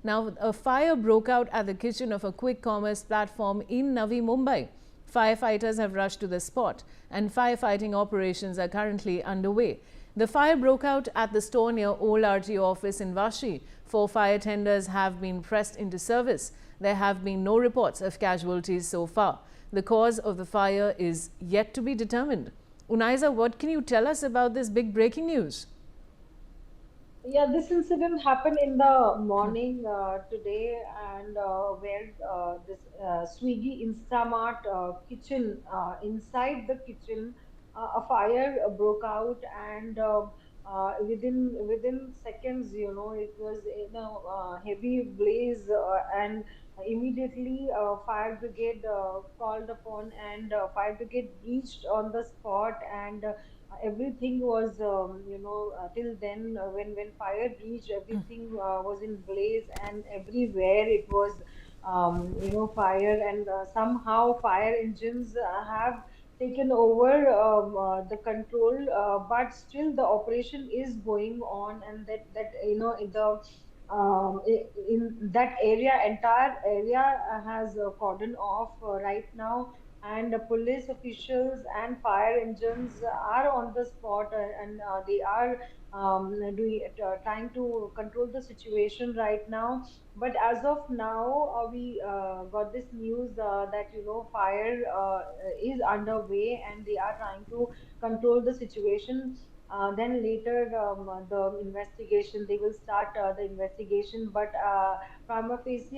Now, a fire broke out at the kitchen of a quick commerce platform in Navi Mumbai. Firefighters have rushed to the spot and firefighting operations are currently underway. The fire broke out at the store near Old RTO office in Vashi. 4 fire tenders have been pressed into service. There have been no reports of casualties so far. The cause of the fire is yet to be determined. Unaiza, what can you tell us about this big breaking news? Yeah, this incident happened in the morning today, and where this Swiggy Instamart kitchen, inside the kitchen, a fire broke out, and within seconds, it was in a heavy blaze, and immediately fire brigade called upon, and fire brigade reached on the spot, and everything was till then, when fire reached, everything was in blaze, and everywhere it was fire, and somehow fire engines have taken over the control, but still the operation is going on, and that in the in that area, entire area has cordon off right now, and the police officials and fire engines are on the spot, and they are trying to control the situation right now. But as of now, we got this news that fire is underway, and they are trying to control the situation. Then later, the investigation, they will start the investigation, but prima facie,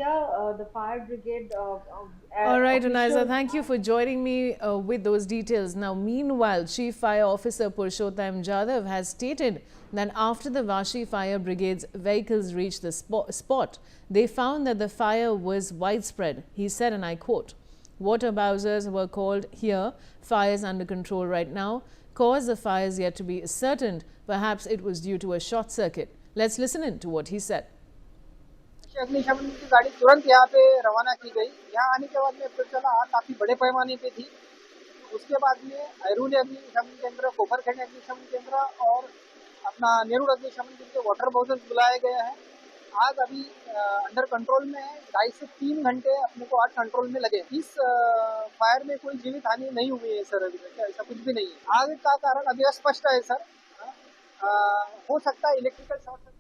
the fire brigade All right, Unaiza, officials thank you for joining me with those details. Now, meanwhile, Chief Fire Officer Purushottam Jadhav has stated that after the Vashi Fire Brigade's vehicles reached the spot, they found that the fire was widespread. He said, and I quote, "Water bowsers were called here. Fire is under control right now. Cause of fire is yet to be ascertained. Perhaps it was due to a short circuit." Let's listen in to what he said. अग्निशमन की गाड़ी तुरंत यहाँ पे रवाना की गई। यहाँ आने के बाद में पता चला आग काफी बड़े पैमाने पे थी। उसके बाद में ऐरूल अग्निशमन केंद्र, कोपरखंड अग्निशमन केंद्र और अपना नेरुल अग्निशमन केंद्र वाटर बॉक्सेस बुलाए गए हैं। आग अभी अंडर कंट्रोल में है। 2.5 से 3 घंटे अपने को आग कंट्रोल में लगे। इस फायर में कोई जीवित हानि नहीं हुई है सर, अभी तक ऐसा कुछ भी नहीं है। आग का कारण अभी अस्पष्ट है सर। हो सकता है इलेक्ट्रिकल शॉर्ट सर्किट।